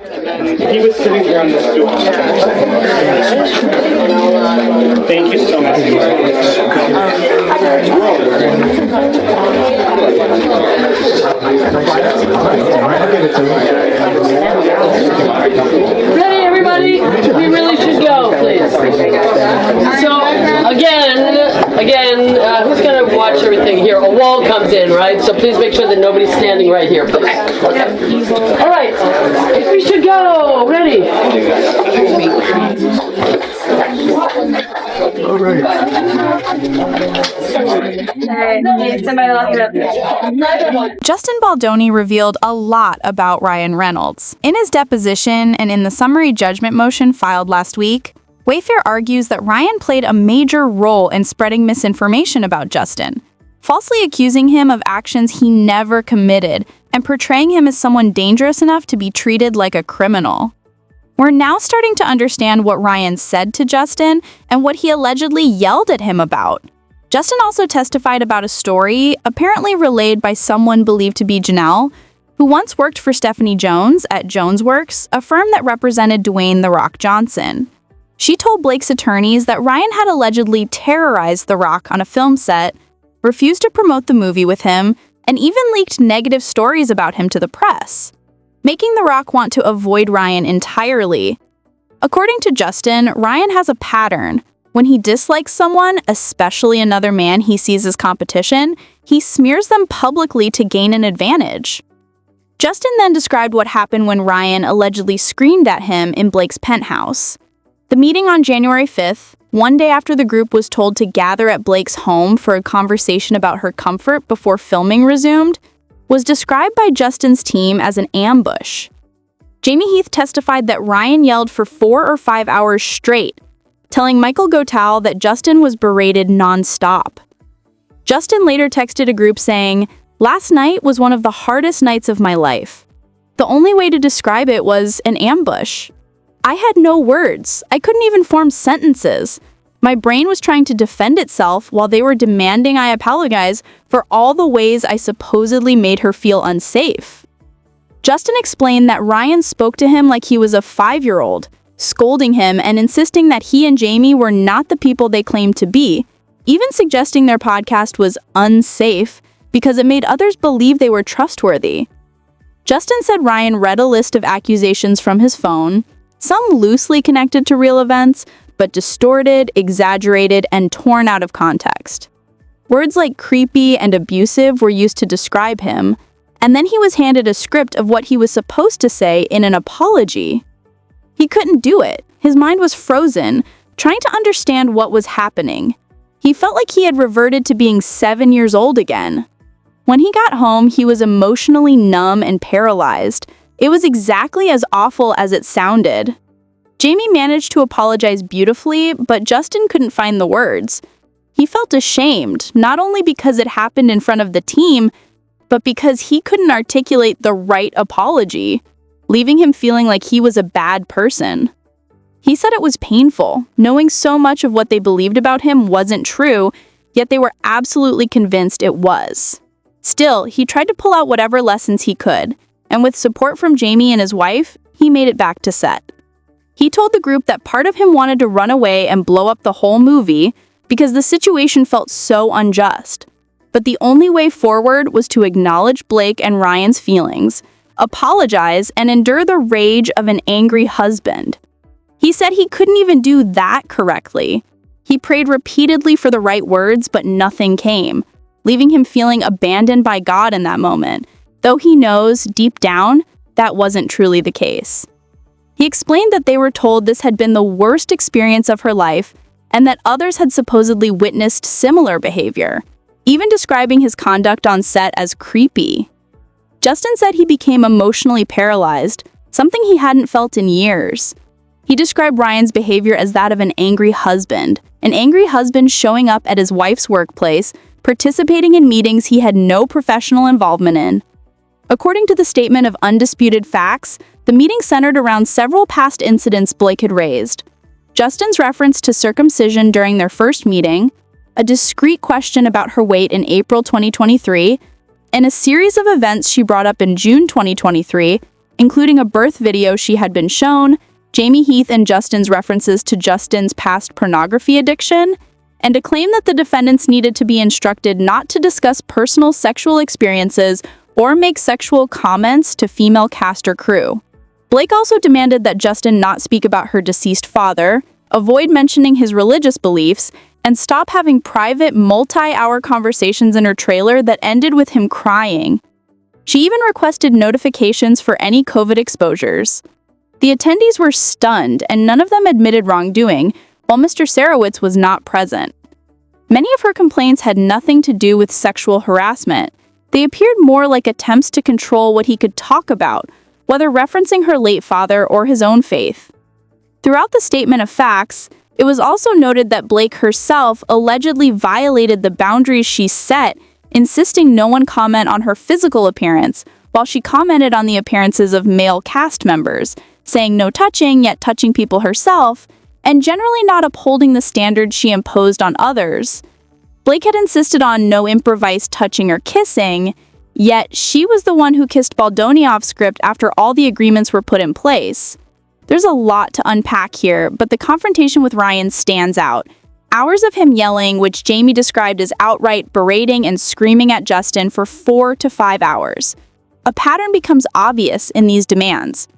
He was sitting here on this stool. Thank you so much. Ready, everybody? We really should go, please. So, again, who's going to watch everything here? A wall comes in, right? So please make sure that nobody's standing right here, please. All right, we should go. Ready? All right. Justin Baldoni revealed a lot about Ryan Reynolds. In his deposition and in the summary judgment motion filed last week, Wayfair argues that Ryan played a major role in spreading misinformation about Justin, falsely accusing him of actions he never committed and portraying him as someone dangerous enough to be treated like a criminal. We're now starting to understand what Ryan said to Justin and what he allegedly yelled at him about. Justin also testified about a story, apparently relayed by someone believed to be Janelle, who once worked for Stephanie Jones at Jones Works, a firm that represented Dwayne "The Rock" Johnson. She told Blake's attorneys that Ryan had allegedly terrorized The Rock on a film set, refused to promote the movie with him, and even leaked negative stories about him to the press, making The Rock want to avoid Ryan entirely. According to Justin, Ryan has a pattern. When he dislikes someone, especially another man he sees as competition, he smears them publicly to gain an advantage. Justin then described what happened when Ryan allegedly screamed at him in Blake's penthouse. The meeting on January 5th, one day after the group was told to gather at Blake's home for a conversation about her comfort before filming resumed, was described by Justin's team as an ambush. Jamie Heath testified that Ryan yelled for 4 or 5 hours straight, telling Michael Gotal that Justin was berated nonstop. Justin later texted a group saying, "Last night was one of the hardest nights of my life. The only way to describe it was an ambush. I had no words. I couldn't even form sentences. My brain was trying to defend itself while they were demanding I apologize for all the ways I supposedly made her feel unsafe." Justin explained that Ryan spoke to him like he was a 5-year-old, scolding him and insisting that he and Jamie were not the people they claimed to be, even suggesting their podcast was unsafe because it made others believe they were trustworthy. Justin said Ryan read a list of accusations from his phone, some loosely connected to real events, but distorted, exaggerated, and torn out of context. Words like creepy and abusive were used to describe him, and then he was handed a script of what he was supposed to say in an apology. He couldn't do it. His mind was frozen, trying to understand what was happening. He felt like he had reverted to being 7 years old again. When he got home, he was emotionally numb and paralyzed. It was exactly as awful as it sounded. Jamie managed to apologize beautifully, but Justin couldn't find the words. He felt ashamed, not only because it happened in front of the team, but because he couldn't articulate the right apology, leaving him feeling like he was a bad person. He said it was painful, knowing so much of what they believed about him wasn't true, yet they were absolutely convinced it was. Still, he tried to pull out whatever lessons he could, and with support from Jamie and his wife, he made it back to set. He told the group that part of him wanted to run away and blow up the whole movie because the situation felt so unjust. But the only way forward was to acknowledge Blake and Ryan's feelings, apologize, and endure the rage of an angry husband. He said he couldn't even do that correctly. He prayed repeatedly for the right words, but nothing came, leaving him feeling abandoned by God in that moment, though he knows, deep down, that wasn't truly the case. He explained that they were told this had been the worst experience of her life and that others had supposedly witnessed similar behavior, even describing his conduct on set as creepy. Justin said he became emotionally paralyzed, something he hadn't felt in years. He described Ryan's behavior as that of an angry husband showing up at his wife's workplace, participating in meetings he had no professional involvement in. According to the statement of undisputed facts, the meeting centered around several past incidents Blake had raised. Justin's reference to circumcision during their first meeting, a discreet question about her weight in April 2023, and a series of events she brought up in June 2023, including a birth video she had been shown, Jamie Heath and Justin's references to Justin's past pornography addiction, and a claim that the defendants needed to be instructed not to discuss personal sexual experiences or make sexual comments to female cast or crew. Blake also demanded that Justin not speak about her deceased father, avoid mentioning his religious beliefs, and stop having private, multi-hour conversations in her trailer that ended with him crying. She even requested notifications for any COVID exposures. The attendees were stunned, and none of them admitted wrongdoing, while Mr. Sarowitz was not present. Many of her complaints had nothing to do with sexual harassment. They appeared more like attempts to control what he could talk about, whether referencing her late father or his own faith. Throughout the statement of facts, it was also noted that Blake herself allegedly violated the boundaries she set, insisting no one comment on her physical appearance, while she commented on the appearances of male cast members, saying no touching, yet touching people herself, and generally not upholding the standards she imposed on others. Blake had insisted on no improvised touching or kissing, yet she was the one who kissed Baldoni off script after all the agreements were put in place. There's a lot to unpack here, but the confrontation with Ryan stands out. Hours of him yelling, which Jamie described as outright berating and screaming at Justin for 4 to 5 hours. A pattern becomes obvious in these demands.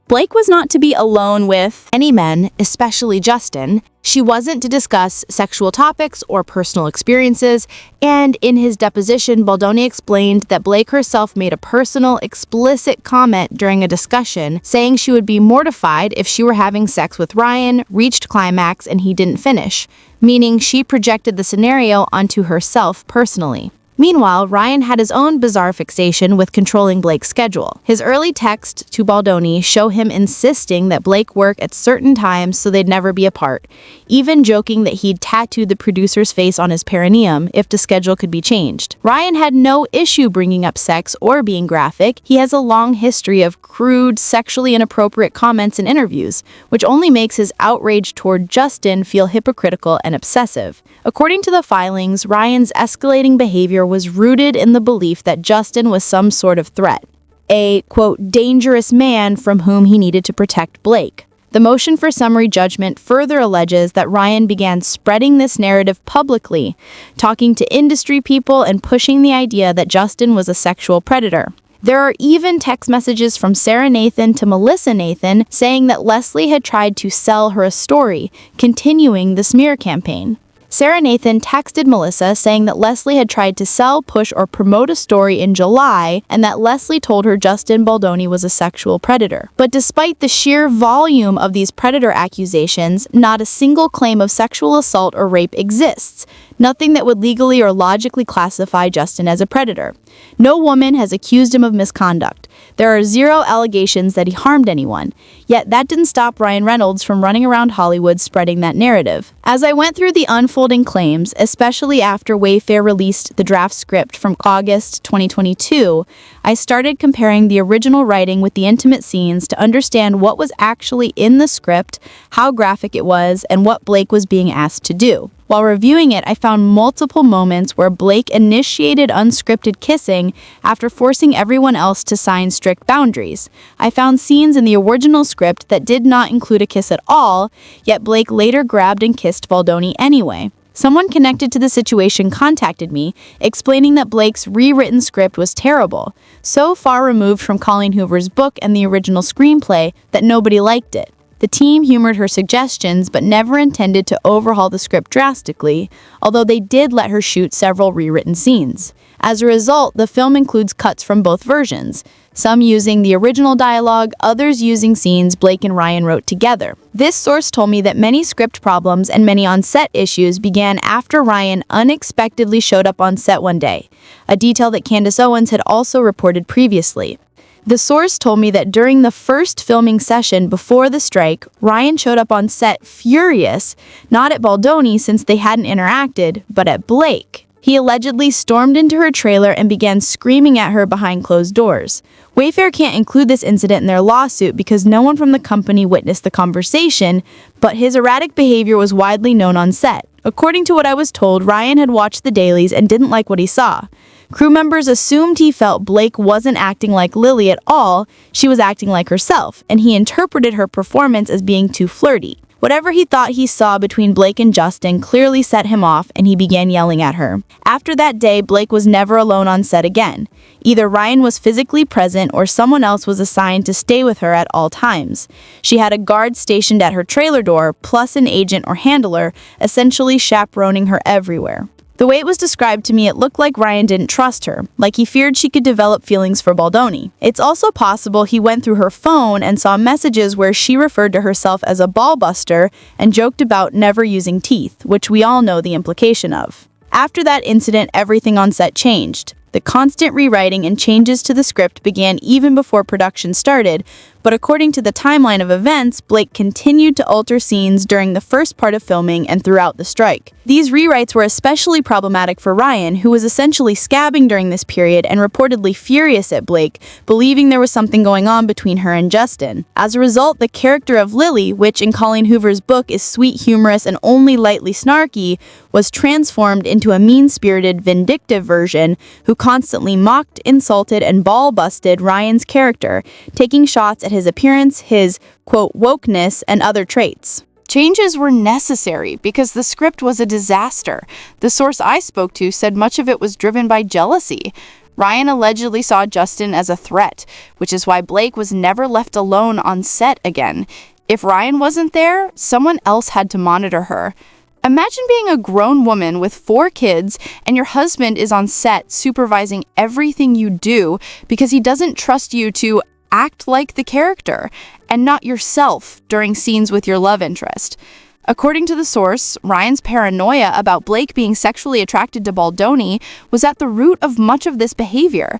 Blake was not to be alone with any men, especially Justin. She wasn't to discuss sexual topics or personal experiences, and in his deposition, Baldoni explained that Blake herself made a personal, explicit comment during a discussion, saying she would be mortified if she were having sex with Ryan, reached climax, and he didn't finish, meaning she projected the scenario onto herself personally. Meanwhile, Ryan had his own bizarre fixation with controlling Blake's schedule. His early texts to Baldoni show him insisting that Blake work at certain times so they'd never be apart, even joking that he'd tattooed the producer's face on his perineum if the schedule could be changed. Ryan had no issue bringing up sex or being graphic. He has a long history of crude, sexually inappropriate comments in interviews, which only makes his outrage toward Justin feel hypocritical and obsessive. According to the filings, Ryan's escalating behavior was rooted in the belief that Justin was some sort of threat, a, quote, dangerous man from whom he needed to protect Blake. The motion for summary judgment further alleges that Ryan began spreading this narrative publicly, talking to industry people and pushing the idea that Justin was a sexual predator. There are even text messages from Sarah Nathan to Melissa Nathan saying that Leslie had tried to sell her a story, continuing the smear campaign. Sarah Nathan texted Melissa saying that Leslie had tried to sell, push, or promote a story in July, and that Leslie told her Justin Baldoni was a sexual predator. But despite the sheer volume of these predator accusations, not a single claim of sexual assault or rape exists, nothing that would legally or logically classify Justin as a predator. No woman has accused him of misconduct. There are 0 allegations that he harmed anyone. Yet that didn't stop Ryan Reynolds from running around Hollywood spreading that narrative. As I went through the unfolding claims, especially after Wayfair released the draft script from August 2022, I started comparing the original writing with the intimate scenes to understand what was actually in the script, how graphic it was, and what Blake was being asked to do. While reviewing it, I found multiple moments where Blake initiated unscripted kissing after forcing everyone else to sign strict boundaries. I found scenes in the original script that did not include a kiss at all, yet Blake later grabbed and kissed Baldoni anyway. Someone connected to the situation contacted me, explaining that Blake's rewritten script was terrible, so far removed from Colleen Hoover's book and the original screenplay that nobody liked it. The team humored her suggestions but never intended to overhaul the script drastically, although they did let her shoot several rewritten scenes. As a result, the film includes cuts from both versions, some using the original dialogue, others using scenes Blake and Ryan wrote together. This source told me that many script problems and many on-set issues began after Ryan unexpectedly showed up on set one day, a detail that Candace Owens had also reported previously. The source told me that during the first filming session before the strike, Ryan showed up on set furious, not at Baldoni since they hadn't interacted, but at Blake. He allegedly stormed into her trailer and began screaming at her behind closed doors. Wayfair can't include this incident in their lawsuit because no one from the company witnessed the conversation, but his erratic behavior was widely known on set. According to what I was told, Ryan had watched the dailies and didn't like what he saw. Crew members assumed he felt Blake wasn't acting like Lily at all, she was acting like herself, and he interpreted her performance as being too flirty. Whatever he thought he saw between Blake and Justin clearly set him off, and he began yelling at her. After that day, Blake was never alone on set again. Either Ryan was physically present or someone else was assigned to stay with her at all times. She had a guard stationed at her trailer door, plus an agent or handler, essentially chaperoning her everywhere. The way it was described to me, it looked like Ryan didn't trust her, like he feared she could develop feelings for Baldoni. It's also possible he went through her phone and saw messages where she referred to herself as a ball buster and joked about never using teeth, which we all know the implication of. After that incident, everything on set changed. The constant rewriting and changes to the script began even before production started, but according to the timeline of events, Blake continued to alter scenes during the first part of filming and throughout the strike. These rewrites were especially problematic for Ryan, who was essentially scabbing during this period and reportedly furious at Blake, believing there was something going on between her and Justin. As a result, the character of Lily, which in Colleen Hoover's book is sweet, humorous, and only lightly snarky, was transformed into a mean-spirited, vindictive version who constantly mocked, insulted, and ball-busted Ryan's character, taking shots at his appearance, his, quote, wokeness, and other traits. Changes were necessary because the script was a disaster. The source I spoke to said much of it was driven by jealousy. Ryan allegedly saw Justin as a threat, which is why Blake was never left alone on set again. If Ryan wasn't there, someone else had to monitor her. Imagine being a grown woman with 4 kids and your husband is on set supervising everything you do because he doesn't trust you to act like the character and not yourself during scenes with your love interest. According to the source, Ryan's paranoia about Blake being sexually attracted to Baldoni was at the root of much of this behavior.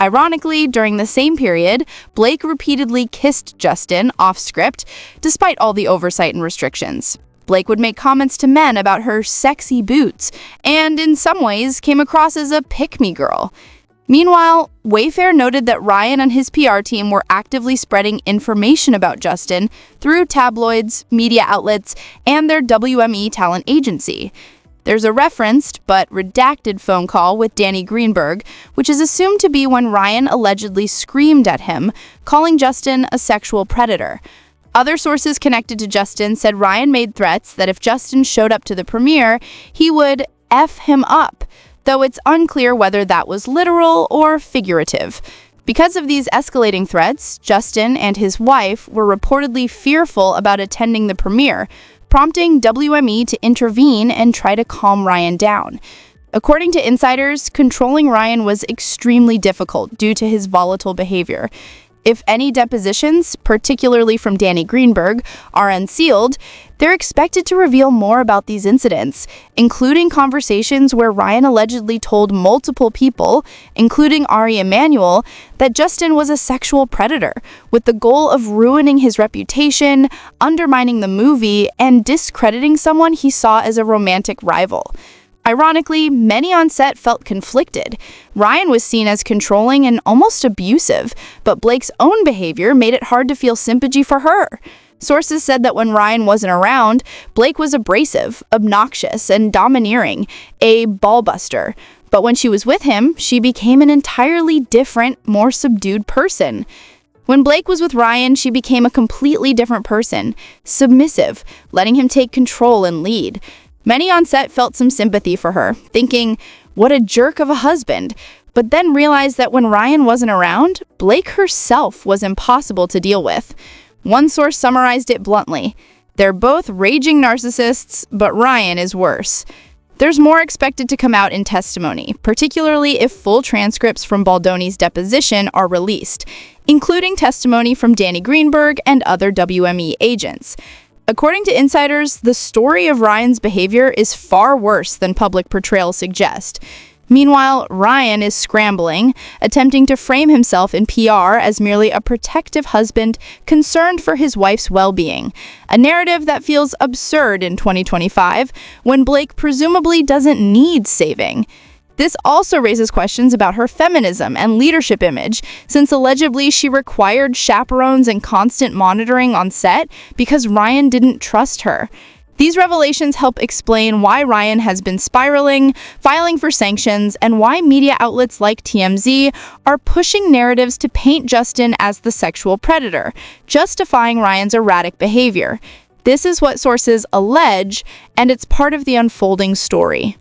Ironically, during the same period, Blake repeatedly kissed Justin off script, despite all the oversight and restrictions. Blake would make comments to men about her sexy boots, and in some ways came across as a pick-me girl. Meanwhile, Wayfair noted that Ryan and his PR team were actively spreading information about Justin through tabloids, media outlets, and their WME talent agency. There's a referenced but redacted phone call with Danny Greenberg, which is assumed to be when Ryan allegedly screamed at him, calling Justin a sexual predator. Other sources connected to Justin said Ryan made threats that if Justin showed up to the premiere, he would F him up, though it's unclear whether that was literal or figurative. Because of these escalating threats, Justin and his wife were reportedly fearful about attending the premiere, prompting WME to intervene and try to calm Ryan down. According to insiders, controlling Ryan was extremely difficult due to his volatile behavior. If any depositions, particularly from Danny Greenberg, are unsealed, they're expected to reveal more about these incidents, including conversations where Ryan allegedly told multiple people, including Ari Emanuel, that Justin was a sexual predator, with the goal of ruining his reputation, undermining the movie, and discrediting someone he saw as a romantic rival. Ironically, many on set felt conflicted. Ryan was seen as controlling and almost abusive, but Blake's own behavior made it hard to feel sympathy for her. Sources said that when Ryan wasn't around, Blake was abrasive, obnoxious, and domineering, a ballbuster. But when she was with him, she became an entirely different, more subdued person. When Blake was with Ryan, she became a completely different person, submissive, letting him take control and lead. Many on set felt some sympathy for her, thinking, what a jerk of a husband, but then realized that when Ryan wasn't around, Blake herself was impossible to deal with. One source summarized it bluntly: they're both raging narcissists, but Ryan is worse. There's more expected to come out in testimony, particularly if full transcripts from Baldoni's deposition are released, including testimony from Danny Greenberg and other WME agents. According to insiders, the story of Ryan's behavior is far worse than public portrayals suggest. Meanwhile, Ryan is scrambling, attempting to frame himself in PR as merely a protective husband concerned for his wife's well-being, a narrative that feels absurd in 2025, when Blake presumably doesn't need saving. This also raises questions about her feminism and leadership image, since allegedly she required chaperones and constant monitoring on set because Ryan didn't trust her. These revelations help explain why Ryan has been spiraling, filing for sanctions, and why media outlets like TMZ are pushing narratives to paint Justin as the sexual predator, justifying Ryan's erratic behavior. This is what sources allege, and it's part of the unfolding story.